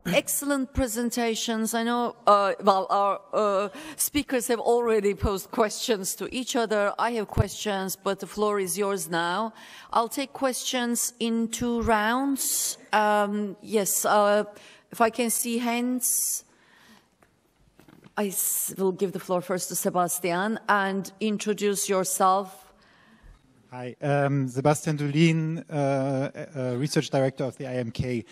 Excellent presentations. I know, well, our speakers have already posed questions to each other. I have questions, but the floor is yours now. I'll take questions in 2 rounds. Yes, if I can see hands, I will give the floor first to Sebastian, and introduce yourself. Hi, Sebastian Dulin, Research Director of the IMK.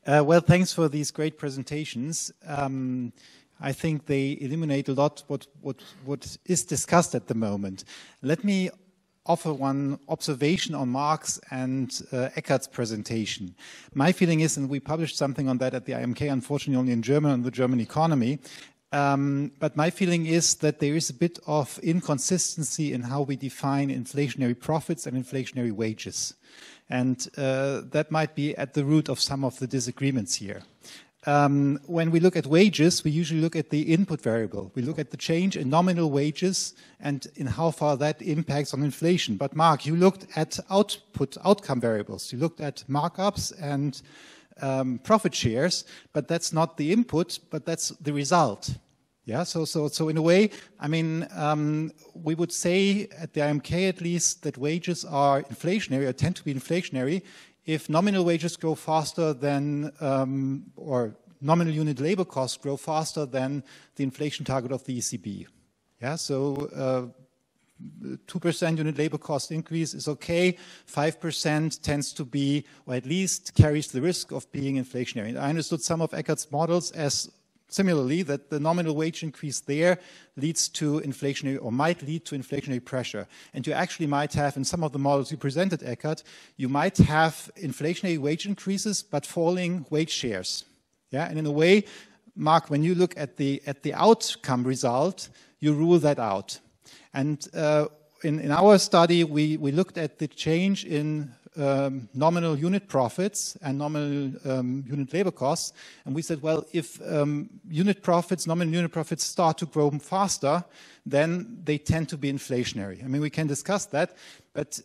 Well, thanks for these great presentations. I think they illuminate a lot what is discussed at the moment. Let me offer one observation on Marc's and Eckhard's presentation. My feeling is, and we published something on that at the IMK, unfortunately only in German, on the German economy, but my feeling is that there is a bit of inconsistency in how we define inflationary profits and inflationary wages. And that might be at the root of some of the disagreements here. When we look at wages, we usually look at the input variable. We look at the change in nominal wages and in how far that impacts on inflation. But Marc, you looked at outcome variables. You looked at markups and profit shares, but that's not the input, but that's the result. Yeah, so in a way, I mean, we would say at the IMK at least that wages are inflationary or tend to be inflationary if nominal wages grow faster than, or nominal unit labor costs grow faster than the inflation target of the ECB. Yeah, so 2% unit labor cost increase is okay. 5% tends to be, or at least carries the risk of being inflationary. And I understood some of Eckhard's models as similarly, that the nominal wage increase there leads to inflationary, or might lead to inflationary pressure. And you actually might have, in some of the models you presented, Eckhard, you might have inflationary wage increases, but falling wage shares. Yeah, and in a way, Marc, when you look at the outcome result, you rule that out. And in our study, we looked at the change in nominal unit profits and nominal unit labor costs. And we said, well, if nominal unit profits start to grow faster, then they tend to be inflationary. I mean, we can discuss that, but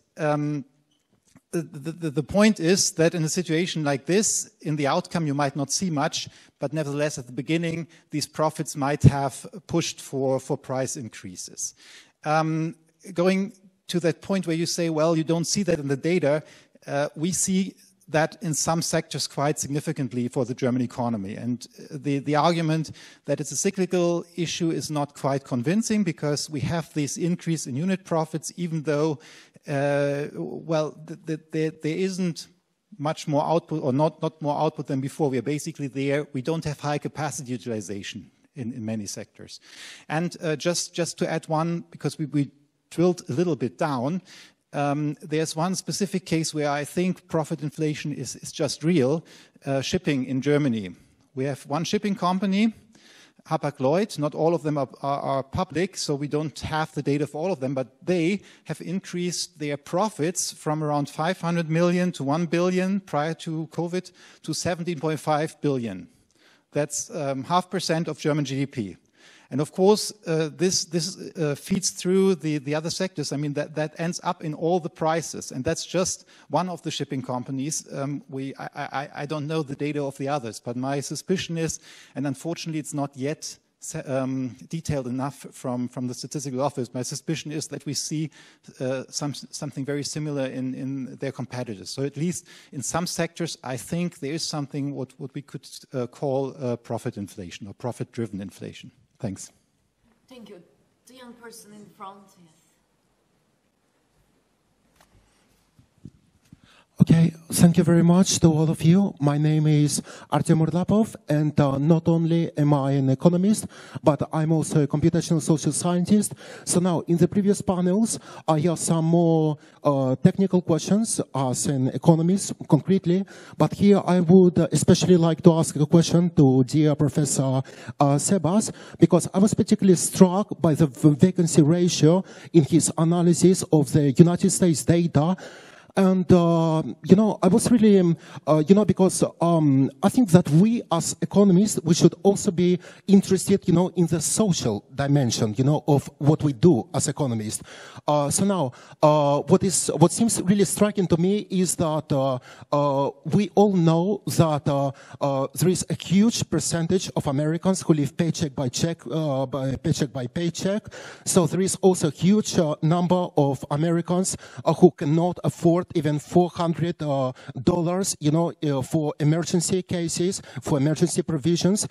the point is that in a situation like this, in the outcome you might not see much, but nevertheless at the beginning, these profits might have pushed for price increases. Going to that point where you say, well, you don't see that in the data, we see that in some sectors quite significantly for the German economy. And the argument that it's a cyclical issue is not quite convincing, because we have this increase in unit profits, even though, well, there isn't much more output, or not more output than before. We are basically there. We don't have high capacity utilization in many sectors. And just to add one, because we drilled a little bit down, there's one specific case where I think profit inflation is just real, shipping in Germany. We have one shipping company, Hapag-Lloyd. Not all of them are public, so we don't have the data for all of them, but they have increased their profits from around 500 million to 1 billion prior to COVID to 17.5 billion. That's 0.5% of German GDP. And of course, this feeds through the other sectors. I mean, that ends up in all the prices. And that's just one of the shipping companies. I don't know the data of the others, but my suspicion is, and unfortunately it's not yet detailed enough from the statistical office, my suspicion is that we see something very similar in their competitors. So at least in some sectors, I think there is something what we could call profit inflation or profit-driven inflation. Thanks. Thank you. The young person in front. Yes. Okay, thank you very much to all of you. My name is Artem Urlapov, and not only am I an economist, but I'm also a computational social scientist. So now, in the previous panels, I have some more technical questions as an economist, concretely. But here I would especially like to ask a question to dear Professor Servaas, because I was particularly struck by the vacancy ratio in his analysis of the United States data. And, you know, I was really, you know, because I think that we as economists, we should also be interested, you know, in the social dimension, you know, of what we do as economists. So now, what seems really striking to me is that we all know that there is a huge percentage of Americans who live paycheck by paycheck. So there is also a huge number of Americans who cannot afford even $400, you know, for emergency cases, for emergency provisions.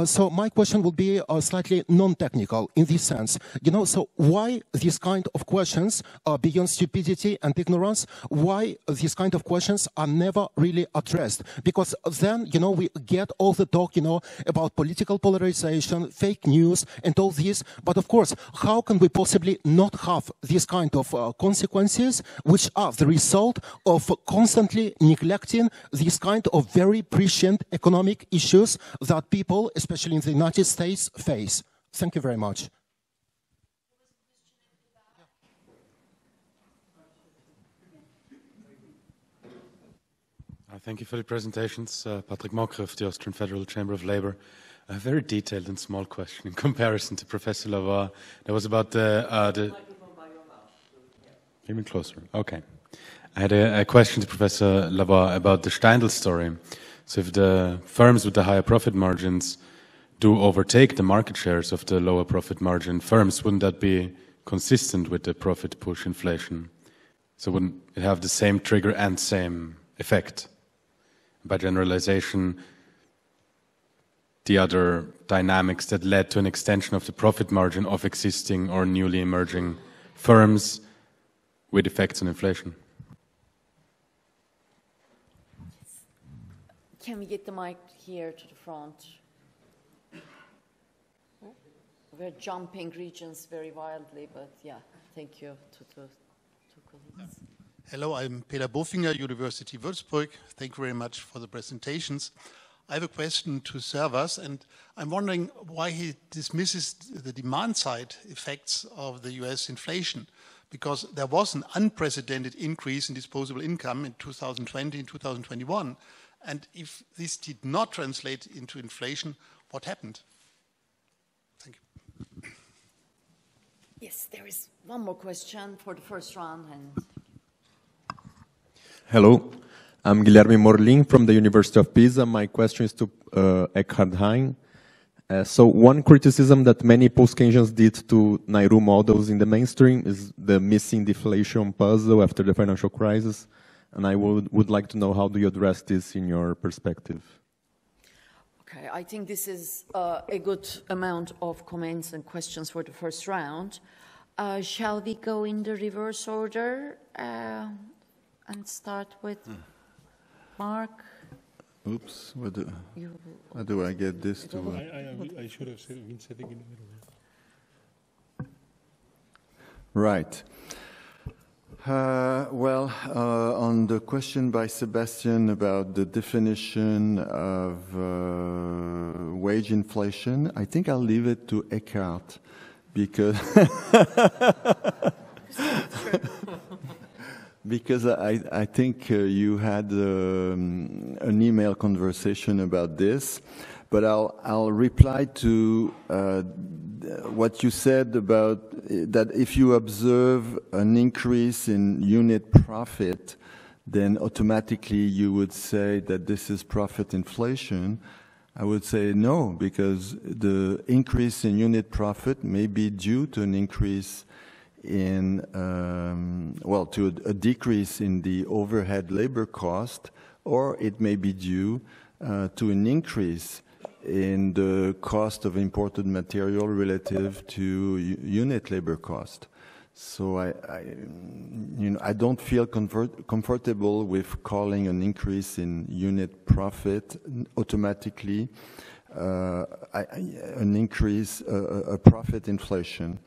So my question would be slightly non-technical in this sense. You know, so why these kind of questions beyond stupidity and ignorance, why these kind of questions are never really addressed? Because then, you know, we get all the talk, you know, about political polarization, fake news, and all this. But of course, how can we possibly not have these kind of consequences, which are the result of constantly neglecting these kind of very prescient economic issues that people, especially in the United States, face? Thank you very much. Thank you for the presentations. Patrick Mocker of the Austrian Federal Chamber of Labor. A very detailed and small question in comparison to Professor Lavoie. That was about the even closer. Okay. I had a question to Professor Lavoie about the Steindl story. So if the firms with the higher profit margins do overtake the market shares of the lower profit margin firms, wouldn't that be consistent with the profit push inflation? So wouldn't it have the same trigger and same effect? By generalization, the other dynamics that led to an extension of the profit margin of existing or newly emerging firms with effects on inflation. Can we get the mic here to the front? We're jumping regions very wildly, but yeah, thank you to colleagues. Hello, I'm Peter Bofinger, University Würzburg. Thank you very much for the presentations. I have a question to Servaas, and I'm wondering why he dismisses the demand side effects of the US inflation, because there was an unprecedented increase in disposable income in 2020 and 2021. And if this did not translate into inflation, what happened? Thank you. Yes, there is one more question for the first round. Hello, I'm Guilherme Morlin from the University of Pisa. My question is to Eckhard Hein. So one criticism that many post-Keynesians did to Nauru models in the mainstream is the missing deflation puzzle after the financial crisis. And I would like to know, how do you address this in your perspective? Okay, I think this is a good amount of comments and questions for the first round. Shall we go in the reverse order and start with Marc? Oops, how do I get this to work? I should have been sitting in the middle. Right. Well, on the question by Sebastian about the definition of wage inflation, I think I'll leave it to Eckhard, because because I think you had an email conversation about this, but I'll reply to what you said about that if you observe an increase in unit profit, then automatically you would say that this is profit inflation. I would say no, because the increase in unit profit may be due to an increase in, well, to a decrease in the overhead labor cost, or it may be due to an increase in the cost of imported material relative to unit labor cost. So I don't feel comfortable with calling an increase in unit profit automatically an increase, a profit inflation.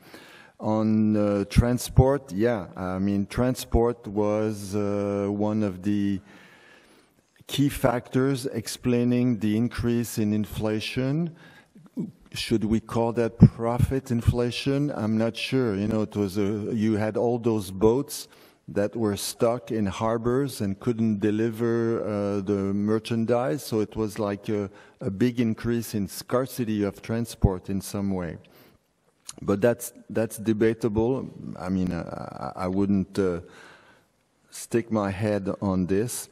On transport, yeah, I mean, transport was one of the key factors explaining the increase in inflation. Should we call that profit inflation? I'm not sure. You know, it was you had all those boats that were stuck in harbors and couldn't deliver the merchandise. So it was like a big increase in scarcity of transport in some way. But that's debatable. I mean, I wouldn't stick my head on this.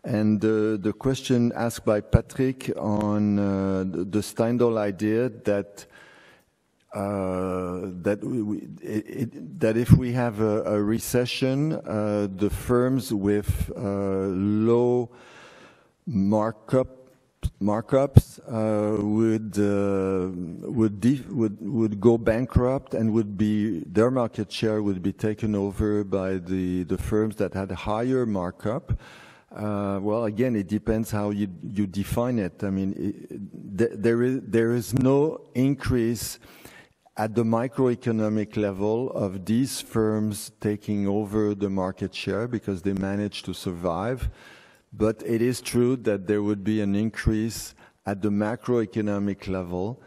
And the question asked by Patrick on the Steindl idea that that if we have a recession, the firms with low markups would go bankrupt, and their market share would be taken over by the firms that had a higher markup. Well, again, it depends how you define it. I mean, there is no increase at the microeconomic level of these firms taking over the market share because they managed to survive. But it is true that there would be an increase at the macroeconomic level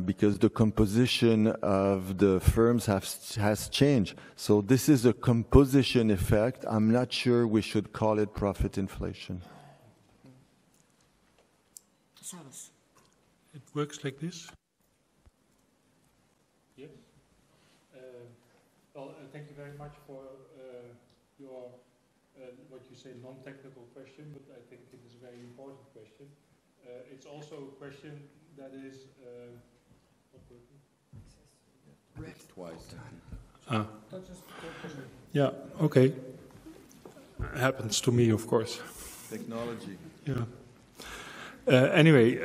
because the composition of the firms has changed. So this is a composition effect. I'm not sure we should call it profit inflation. It works like this. Yes. Well, thank you very much for your what you say non-technical question, but I think it is a very important question. It's also a question that is Twice. Yeah. Okay. Happens to me, of course. Technology. Yeah. Anyway,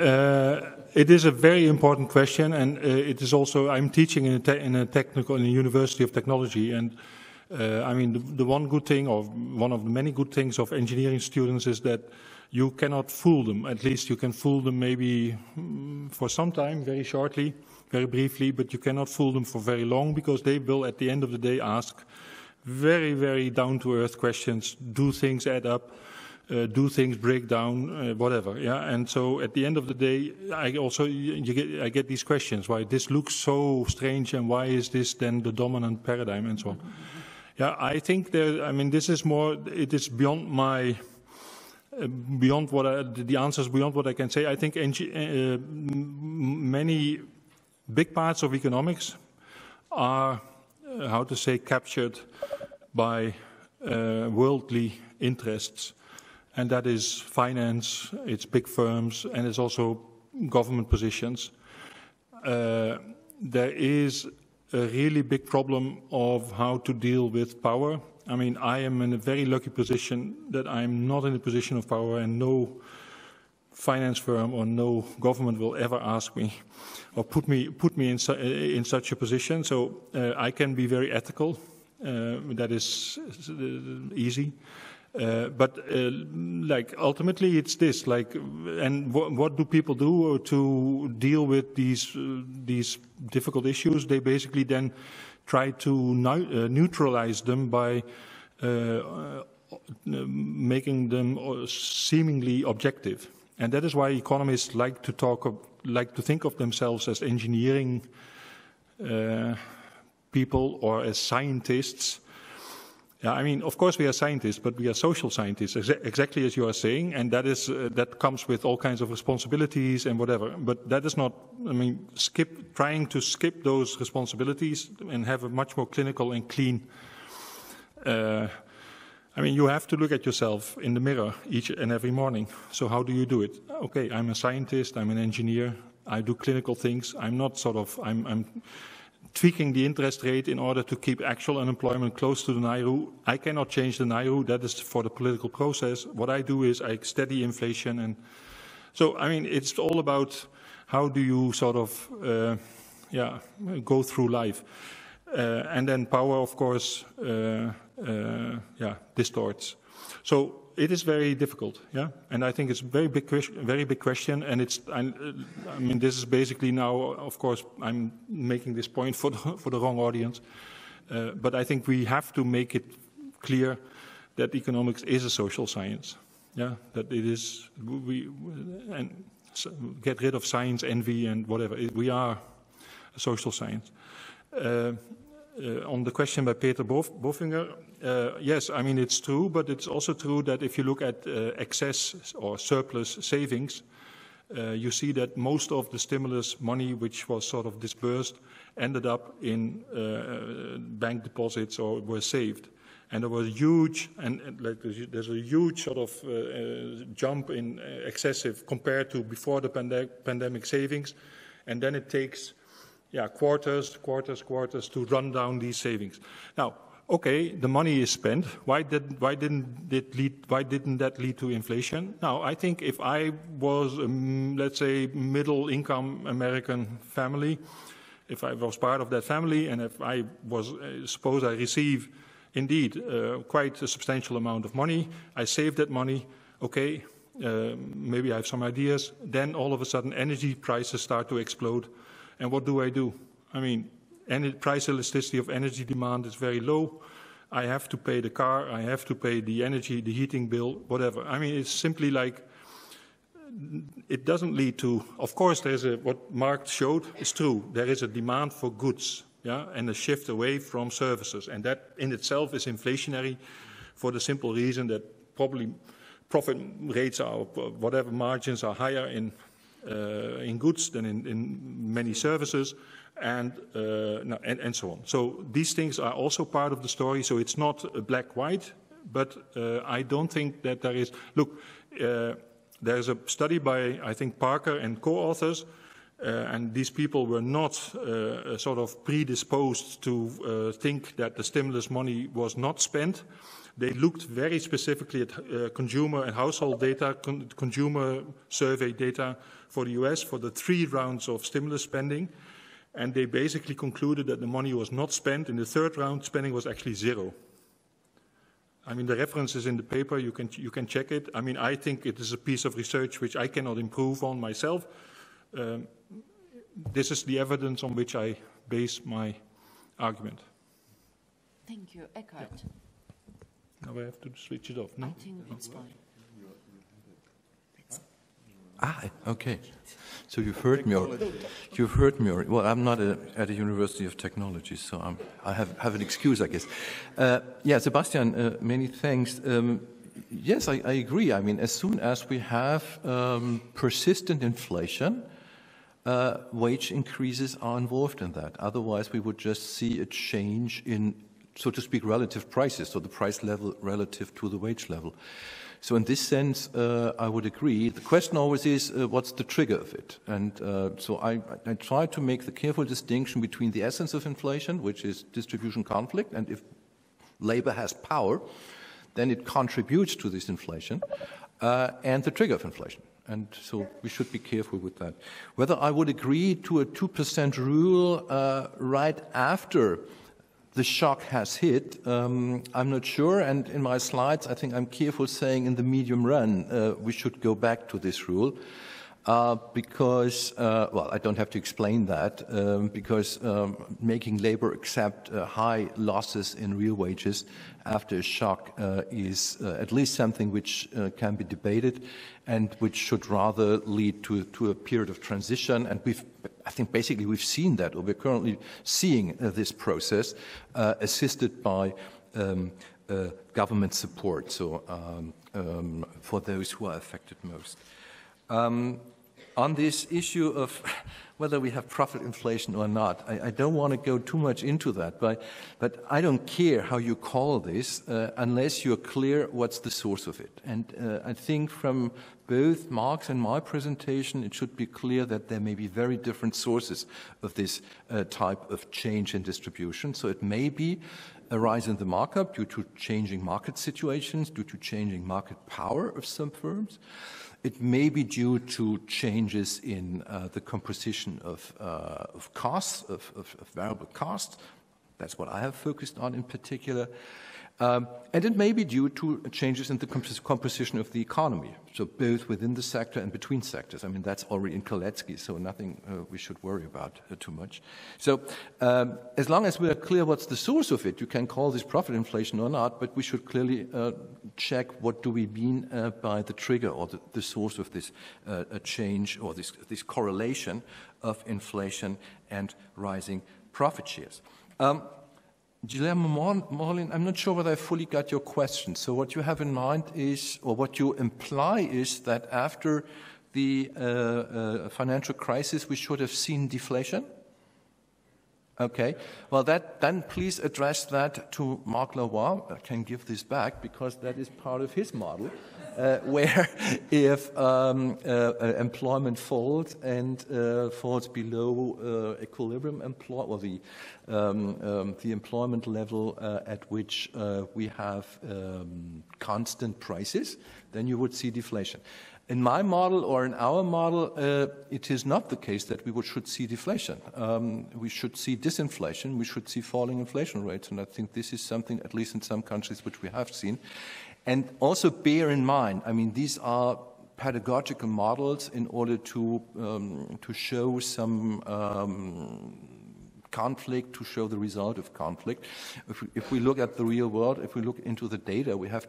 it is a very important question, and it is also. I'm teaching in a University of Technology, and I mean the one good thing, or one of the many good things of engineering students, is that you cannot fool them. At least you can fool them maybe for some time, very shortly, very briefly, but you cannot fool them for very long, because they will, at the end of the day, ask very, very down-to-earth questions. Do things add up? Do things break down? Whatever. Yeah. And so, at the end of the day, I get these questions: why this looks so strange, and why is this then the dominant paradigm, and so on. Yeah. I think there. I mean, this is more. It is beyond my. Beyond what the answers beyond what I can say. I think many big parts of economics are, how to say, captured by worldly interests, and that is finance, it's big firms, and it's also government positions. There is a really big problem of how to deal with power. I mean, I am in a very lucky position that I'm not in a position of power, and no finance firm or no government will ever ask me or put me in such a position. So I can be very ethical. That is easy. But like ultimately, it's this. Like, and what do people do to deal with these difficult issues? They basically then try to neutralize them by making them seemingly objective, and that is why economists like to think of themselves as engineering people or as scientists. Yeah, I mean, of course we are scientists, but we are social scientists, exactly as you are saying, and that is that comes with all kinds of responsibilities and whatever. But that is not, I mean, trying to skip those responsibilities and have a much more clinical and clean. I mean, you have to look at yourself in the mirror each and every morning. So how do you do it? Okay, I'm a scientist, I'm an engineer, I do clinical things. I'm not sort of, I'm tweaking the interest rate in order to keep actual unemployment close to the NAIRU. I cannot change the NAIRU. That is for the political process. What I do is I steady inflation. And so, I mean, it's all about how do you sort of, go through life. And then power, of course, distorts. So it is very difficult, yeah. And I think it's a very big question. And it's, I mean, this is basically now, of course, I'm making this point for the wrong audience. But I think we have to make it clear that economics is a social science, yeah. That it is, and get rid of science envy and whatever. We are a social science. on the question by Peter Bofinger, yes, I mean, it's true, but it's also true that if you look at excess or surplus savings, you see that most of the stimulus money which was sort of disbursed ended up in bank deposits or were saved. And there was huge, there's a huge sort of jump in excessive compared to before the pandemic savings. And then it takes quarters to run down these savings. Now, okay, the money is spent. Why didn't that lead to inflation? Now, I think if I was, let's say, middle-income American family, if I was part of that family, and if I was, suppose I receive, indeed, quite a substantial amount of money, I save that money, okay, maybe I have some ideas, then all of a sudden energy prices start to explode. And what do? I mean, price elasticity of energy demand is very low. I have to pay the car, I have to pay the energy, the heating bill, whatever. I mean, it's simply like, it doesn't lead to, of course, there's what Marc showed is true. There is a demand for goods, and a shift away from services. And that in itself is inflationary for the simple reason that probably profit rates are, whatever margins are higher in goods than in many services, and so on. So these things are also part of the story. So it's not black-white, but I don't think that there is. Look, there's a study by, I think, Parker and co-authors, and these people were not sort of predisposed to think that the stimulus money was not spent. They looked very specifically at consumer and household data, consumer survey data for the US for the 3 rounds of stimulus spending. And they basically concluded that the money was not spent. In the 3rd round, spending was actually 0. I mean, the reference is in the paper. You can check it. I mean, I think it is a piece of research which I cannot improve on myself. This is the evidence on which I base my argument. Thank you. Eckhard. Yeah. Now I have to switch it off, no? I think it's fine. Okay. So you've heard me. Well, I'm not at a University of Technology, so I have an excuse, I guess. Sebastian, many thanks. Yes, I agree. I mean, as soon as we have persistent inflation, wage increases are involved in that. Otherwise, we would just see a change in, so to speak, relative prices, so the price level relative to the wage level. So in this sense, I would agree. The question always is, what's the trigger of it? And so I try to make the careful distinction between the essence of inflation, which is distribution conflict, and if labor has power, then it contributes to this inflation, and the trigger of inflation. And so we should be careful with that. Whether I would agree to a 2% rule right after the shock has hit, I'm not sure, and in my slides I think I'm careful saying in the medium run we should go back to this rule because, well, I don't have to explain that, because making labor accept high losses in real wages after a shock is at least something which can be debated and which should rather lead to a period of transition. And I think basically we've seen that, or we're currently seeing this process assisted by government support, so for those who are affected most. On this issue of whether we have profit inflation or not, I don't want to go too much into that, but I don't care how you call this unless you're clear what's the source of it. And I think from both Marc's and my presentation, it should be clear that there may be very different sources of this type of change in distribution. So it may be a rise in the markup due to changing market situations, due to changing market power of some firms. It may be due to changes in the composition of costs, of variable costs. That's what I have focused on in particular. And it may be due to changes in the composition of the economy, so both within the sector and between sectors. I mean, that's already in Koletsky, so nothing we should worry about too much. So as long as we are clear what's the source of it, you can call this profit inflation or not, but we should clearly check what do we mean by the trigger or the source of this change or this correlation of inflation and rising profit shares. Guillermo Morlin, I'm not sure whether I fully got your question. So what you have in mind is, or what you imply is that after the financial crisis, we should have seen deflation? Okay. Well, then please address that to Marc Lavoie. I can give this back because that is part of his model. Where if employment falls and falls below equilibrium or the employment level at which we have constant prices, then you would see deflation. In my model or in our model, it is not the case that we should see deflation. We should see disinflation. We should see falling inflation rates. And I think this is something, at least in some countries, which we have seen. And also bear in mind, I mean, these are pedagogical models in order to show some conflict, to show the result of conflict. If we look at the real world, if we look into the data, we have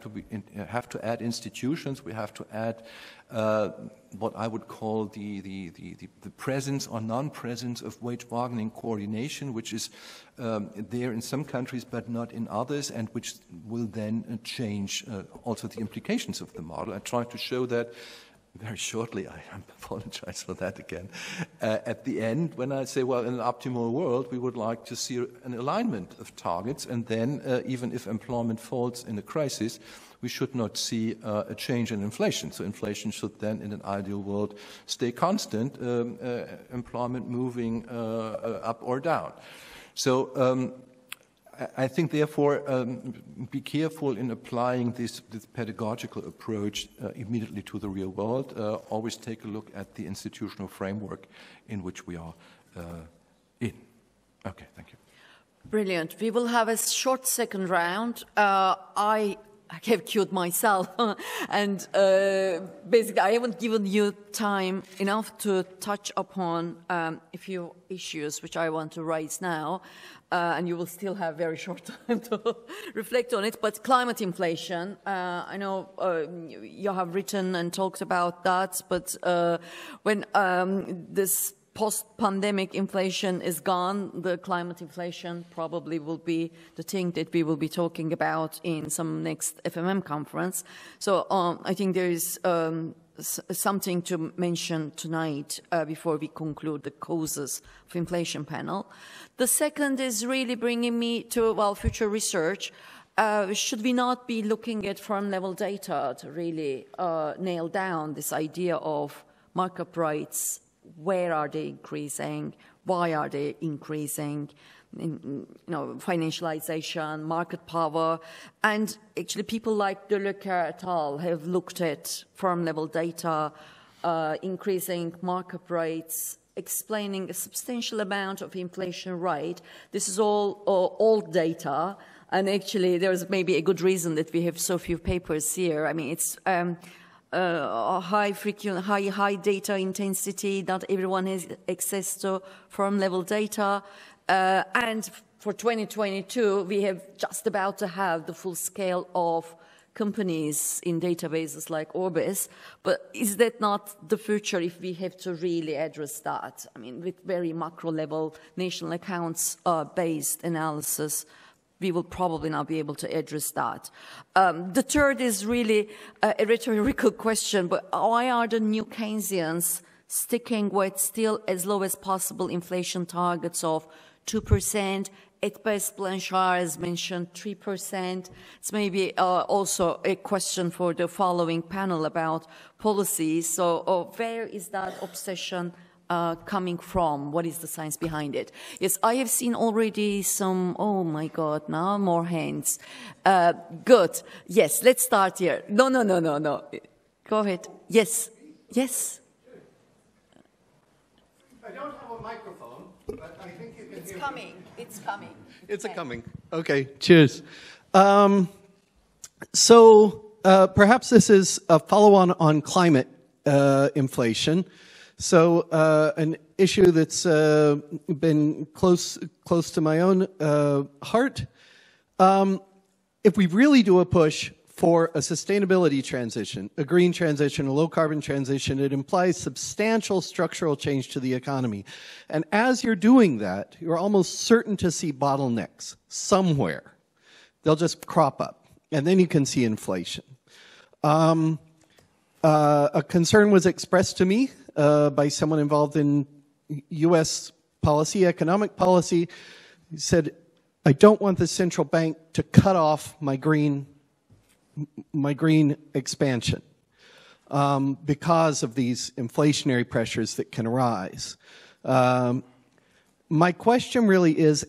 to add institutions, we have to add what I would call the presence or non-presence of wage bargaining coordination, which is there in some countries but not in others, and which will then change also the implications of the model. I tried to show that very shortly. I apologize for that again. At the end, when I say, well, in an optimal world, we would like to see an alignment of targets, and then even if employment falls in a crisis, we should not see a change in inflation. So inflation should then, in an ideal world, stay constant, employment moving up or down. So I think, therefore, be careful in applying this pedagogical approach immediately to the real world. Always take a look at the institutional framework in which we are in. Okay, thank you. Brilliant. We will have a short second round. I have queued myself, and basically I haven't given you time enough to touch upon a few issues which I want to raise now. And you will still have very short time to reflect on it. But climate inflation, I know you have written and talked about that, but when this post-pandemic inflation is gone, the climate inflation probably will be the thing that we will be talking about in some next FMM conference. So I think there is something to mention tonight before we conclude the causes of inflation panel. The second is really bringing me to, well, future research. Should we not be looking at firm-level data to really nail down this idea of markup rates? Where are they increasing? Why are they increasing? Financialization, market power, and actually people like Leclerc et al. Have looked at firm-level data, increasing markup rates, explaining a substantial amount of inflation rate. This is all old data, and actually there's maybe a good reason that we have so few papers here. I mean, it's high data intensity. Not everyone has access to firm-level data. And for 2022, we have just about to have the full scale of companies in databases like Orbis. But is that not the future if we have to really address that? I mean, with very macro level national accounts based analysis, we will probably not be able to address that. The third is really a rhetorical question, but why are the new Keynesians sticking with still as low as possible inflation targets of 2%? At best, Blanchard has mentioned 3%. It's maybe also a question for the following panel about policies. So where is that obsession coming from? What is the science behind it? Yes, I have seen already some, oh my God, now more hands. Good. Yes, let's start here. No. Go ahead. Yes. Yes. I don't have a microphone, but I think you can hear me. It's coming. It's coming. Okay, cheers. Perhaps this is a follow-on on climate inflation. So an issue that's been close to my own heart. If we really do a push for a sustainability transition, a green transition, a low-carbon transition, it implies substantial structural change to the economy. And as you're doing that, you're almost certain to see bottlenecks somewhere. They'll just crop up, and then you can see inflation. A concern was expressed to me by someone involved in U.S. policy, economic policy. He said, I don't want the central bank to cut off my green expansion because of these inflationary pressures that can arise. My question really is,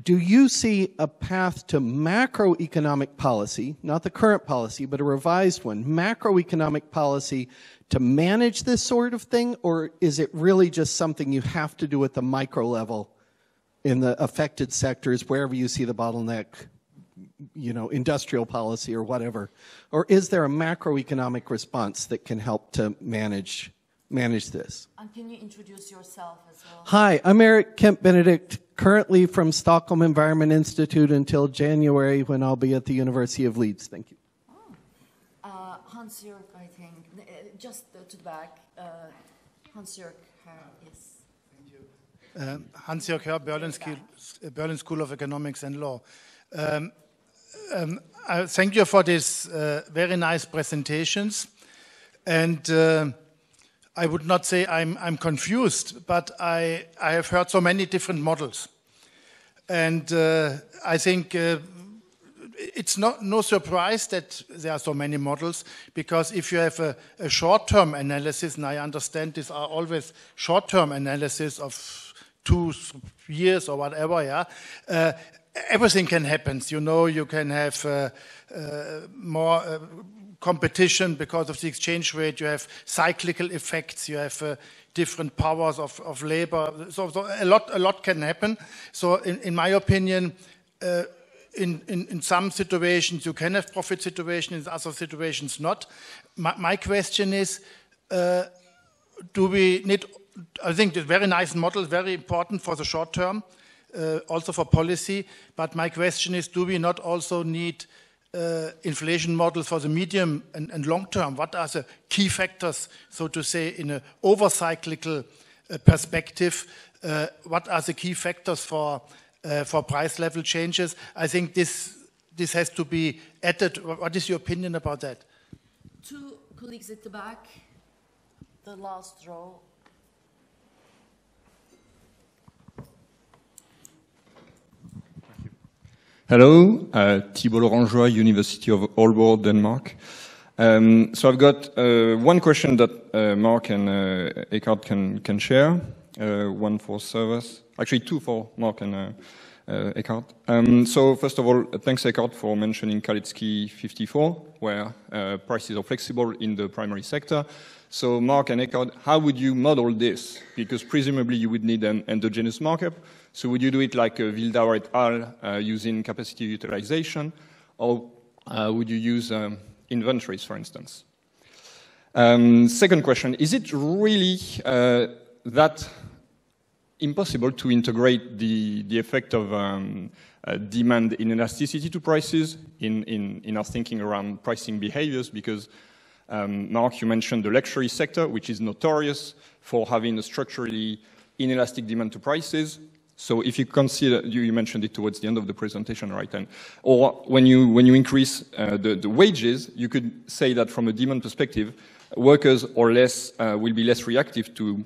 do you see a path to macroeconomic policy, not the current policy, but a revised one, macroeconomic policy to manage this sort of thing, or is it really just something you have to do at the micro level in the affected sectors, wherever you see the bottleneck, you know, industrial policy or whatever? Or is there a macroeconomic response that can help to manage this? And can you introduce yourself as well? Hi, I'm Eric Kemp-Benedict, currently from Stockholm Environment Institute until January, when I'll be at the University of Leeds. Thank you. Hans-Jörg, I think, just to the back. Hans-Jörg, yes. Thank you. Hans-Jörg Herr, Berlin School of Economics and Law. Thank you for these very nice presentations. And I would not say I'm confused, but I have heard so many different models. And I think it's no surprise that there are so many models, because if you have a short-term analysis, and I understand these are always short-term analysis of 2 years or whatever, yeah, everything can happen. You know, you can have more competition because of the exchange rate, you have cyclical effects, you have different powers of labor, so a lot can happen. So in my opinion, in some situations you can have profit situations, in other situations not. My question is, do we need, I think the very nice model is very important for the short term, also for policy, but my question is, do we not also need inflation models for the medium and long term? What are the key factors, so to say, in an overcyclical perspective? What are the key factors for price level changes? I think this has to be added. What is your opinion about that? 2 colleagues at the back, the last row. Hello, Thibault Laurent-Joie, University of Aalborg, Denmark. So I've got one question that Marc and Eckhard can share, one for Servaas, actually 2 for Marc and Eckhard. So first of all, thanks Eckhard for mentioning Kalecki 54, where prices are flexible in the primary sector. So Marc and Eckhard, how would you model this? Because presumably you would need an endogenous markup. So would you do it like Wildauer et al. Using capacity utilization, or would you use inventories, for instance? Second question, is it really that impossible to integrate the effect of demand inelasticity to prices in our thinking around pricing behaviors? Because Marc, you mentioned the luxury sector, which is notorious for having a structurally inelastic demand to prices. So if you consider, you mentioned it towards the end of the presentation, right? And or when you increase the wages, you could say that from a demand perspective, workers are will be less reactive to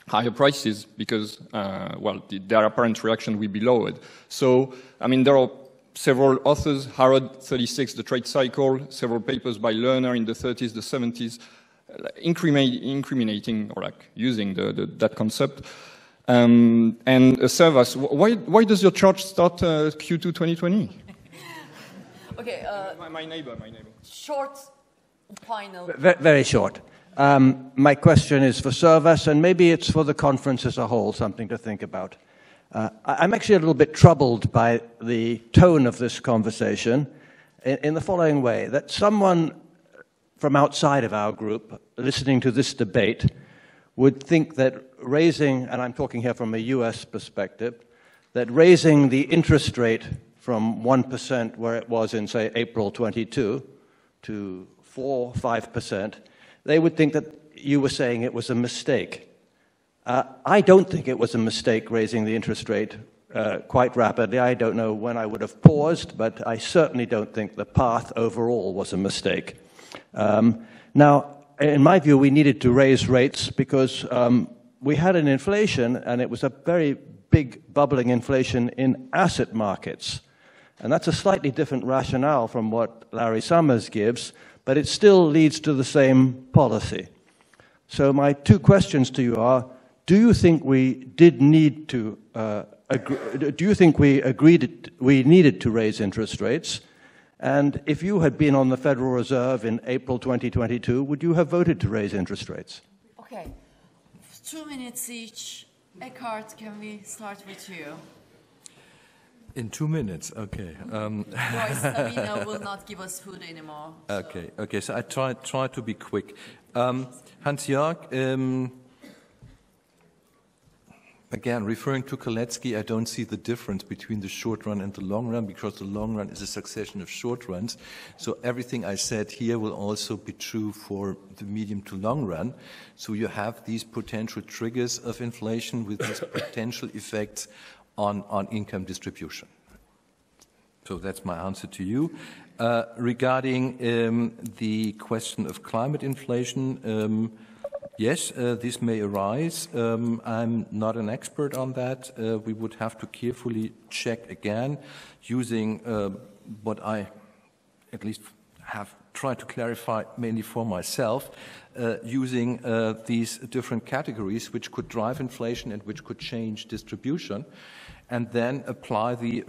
higher prices because their apparent reaction will be lowered. So I mean, there are several authors, Harrod 36, The Trade Cycle, several papers by Lerner in the 30s, the 70s, incriminating or like using that concept. And Servaas, why does your chart start Q2 2020? Okay. My neighbor. Short, final. Very short. My question is for Servaas, and maybe it's for the conference as a whole, something to think about. I'm actually a little bit troubled by the tone of this conversation in the following way, that someone from outside of our group listening to this debate would think that raising, and I'm talking here from a US perspective, that raising the interest rate from 1% where it was in, say, April 22 to 4, 5%, they would think that you were saying it was a mistake. I don't think it was a mistake raising the interest rate quite rapidly. I don't know when I would have paused, but I certainly don't think the path overall was a mistake. Now, in my view, we needed to raise rates because we had an inflation, and it was a very big bubbling inflation in asset markets. And that's a slightly different rationale from what Larry Summers gives, but it still leads to the same policy. So my two questions to you are, do you think we did need to, do you think we agreed we needed to raise interest rates? And if you had been on the Federal Reserve in April 2022, would you have voted to raise interest rates? Okay, 2 minutes each. Eckhard, can we start with you? In 2 minutes, okay. Otherwise, Sabina will not give us food anymore. So. Okay. So I try to be quick. Hans-Jörg, again, referring to Kalecki, I don't see the difference between the short run and the long run, because the long run is a succession of short runs. So everything I said here will also be true for the medium to long run. So you have these potential triggers of inflation with these potential effects on income distribution. So that's my answer to you. Regarding the question of climate inflation, yes, this may arise. I'm not an expert on that. We would have to carefully check again using what I at least have tried to clarify mainly for myself, using these different categories which could drive inflation and which could change distribution, and then apply the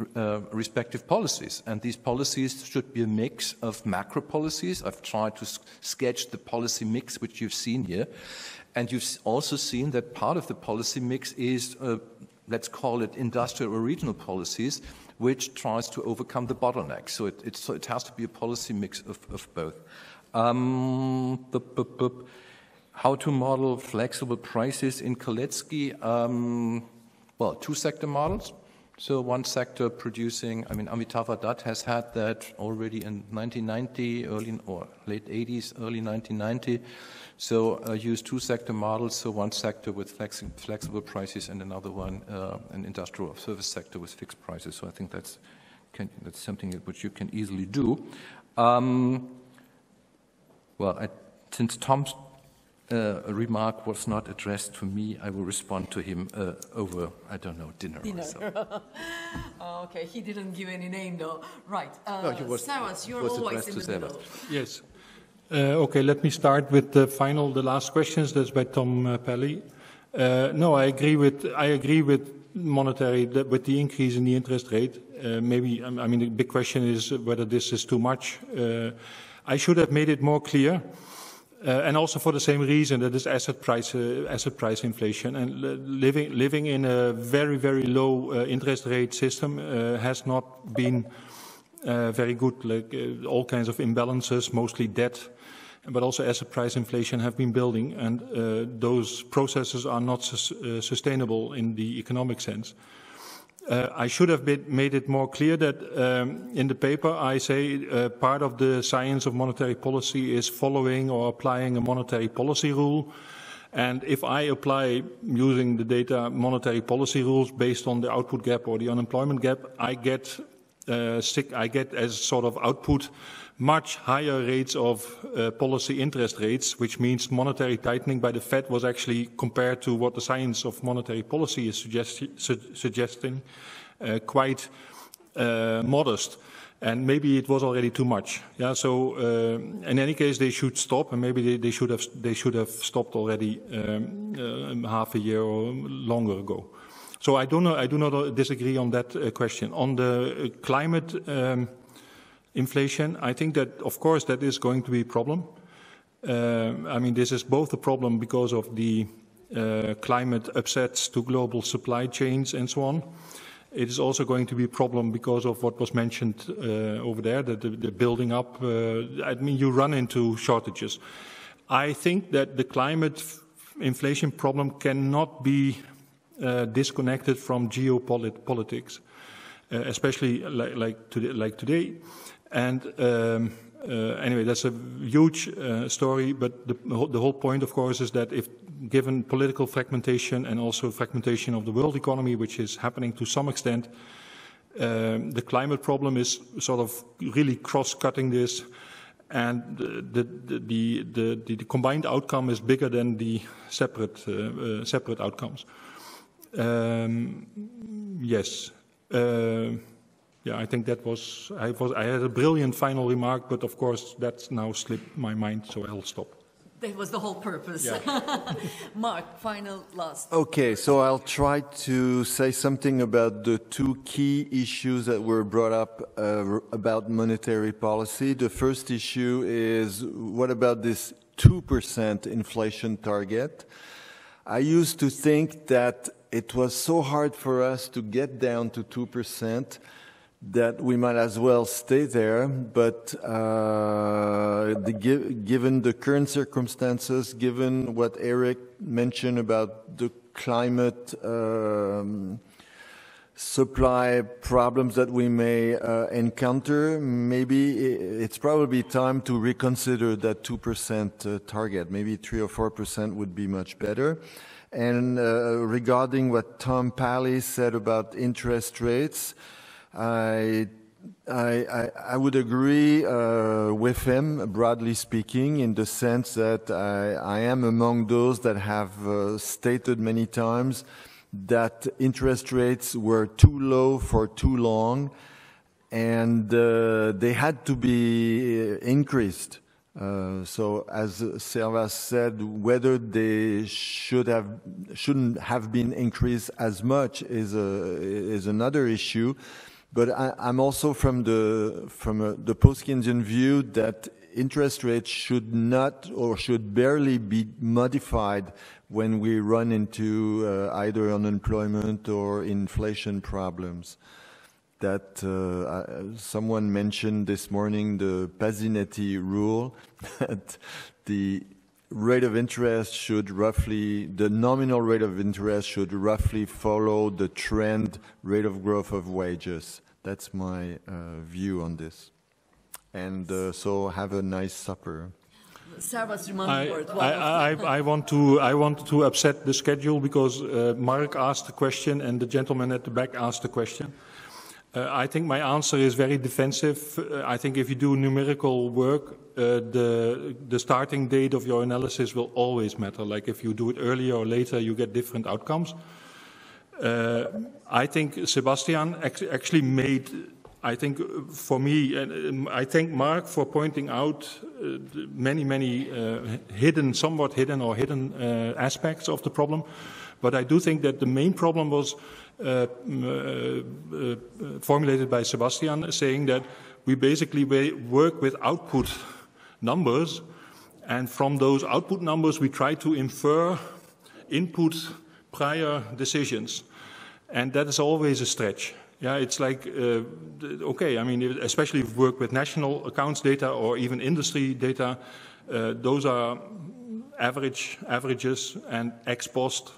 respective policies. And these policies should be a mix of macro policies. I've tried to sketch the policy mix which you've seen here. And you've also seen that part of the policy mix is, let's call it industrial or regional policies, which tries to overcome the bottlenecks. So it has to be a policy mix of both. How to model flexible prices in Kalecki? Well, two-sector models. So one sector producing, Amitabh Dutt has had that already in 1990, late 80s, early 1990. So use two-sector models. So one sector with flexible prices and another one, an industrial or service sector with fixed prices. So I think that's something which you can easily do. Since Tom's remark was not addressed to me, I will respond to him over, I don't know, dinner. So. Okay, he didn't give any name though. Right. Servaas, you're was always in the middle. Yes. Okay, let me start with the last questions. That's by Tom Pelly. No, I agree with monetary, with the increase in the interest rate. The big question is whether this is too much. I should have made it more clear. And also for the same reason, that is asset price inflation. And living in a very, very low interest rate system has not been very good. All kinds of imbalances, mostly debt, but also asset price inflation have been building. And those processes are not sustainable in the economic sense. I should have made it more clear that in the paper I say part of the science of monetary policy is following or applying a monetary policy rule. And if I apply, using the data, monetary policy rules based on the output gap or the unemployment gap, I get as sort of output much higher rates of policy interest rates, which means monetary tightening by the Fed was actually, compared to what the science of monetary policy is suggesting, quite modest. And maybe it was already too much. Yeah. So in any case, they should stop, and maybe they should have stopped already half a year or longer ago. So I do not disagree on that question. On the climate inflation, I think that, of course, that is going to be a problem. This is both a problem because of the climate upsets to global supply chains and so on. It is also going to be a problem because of what was mentioned over there, the building up. You run into shortages. I think that the climate inflation problem cannot be disconnected from geopolitics. especially like today. And anyway, that's a huge story, but the whole point, of course, is that if given political fragmentation and also fragmentation of the world economy, which is happening to some extent, the climate problem is sort of really cross-cutting this, and the combined outcome is bigger than the separate outcomes. Yes. Yeah, I think that was, I had a brilliant final remark, but of course that's now slipped my mind, so I'll stop. That was the whole purpose. Yeah. Marc, final last. Okay, so I'll try to say something about the two key issues that were brought up about monetary policy. The first issue is, what about this 2% inflation target? I used to think that it was so hard for us to get down to 2% that we might as well stay there, but given the current circumstances, given what Eric mentioned about the climate supply problems that we may encounter, maybe it's probably time to reconsider that 2% target. Maybe 3 or 4% would be much better. And regarding what Tom Pally said about interest rates, I would agree with him, broadly speaking, in the sense that I am among those that have stated many times that interest rates were too low for too long, and they had to be increased. So, as Servaas said, whether they shouldn't have been increased as much is another issue. But I'm also from the post-Keynesian view that interest rates should not or should barely be modified when we run into either unemployment or inflation problems. That someone mentioned this morning the Pasinetti rule, that the rate of interest should roughly, the nominal rate of interest should roughly follow the trend rate of growth of wages. That's my view on this. And so have a nice supper. Servaas, I want to upset the schedule because Marc asked the question and the gentleman at the back asked the question. I think my answer is very defensive. I think if you do numerical work, the starting date of your analysis will always matter. Like if you do it earlier or later, you get different outcomes. I think Sebastian actually made, I think for me, I thank Marc for pointing out many somewhat hidden aspects of the problem. But I do think that the main problem was formulated by Sebastian, saying that we basically work with output numbers, and from those output numbers we try to infer input prior decisions, and that is always a stretch. Yeah, it's like, okay, I mean, especially if we work with national accounts data or even industry data, those are averages and ex post,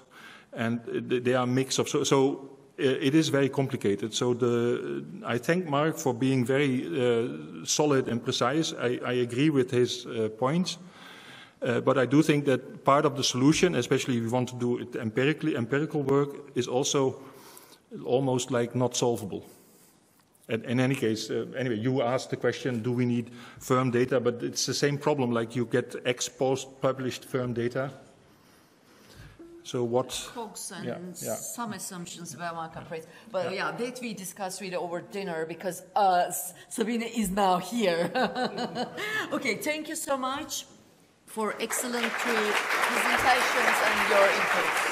and they are a mix of, so it is very complicated. So I thank Marc for being very solid and precise. I agree with his points. But I do think that part of the solution, especially if we want to do it empirical work, is also almost like not solvable. And in any case, anyway, you asked the question, do we need firm data? But it's the same problem, like you get ex post published firm data. So what? Folks and some assumptions about market rates. But yeah, that we discussed really over dinner because Sabine is now here. Okay, thank you so much for excellent presentations and your input.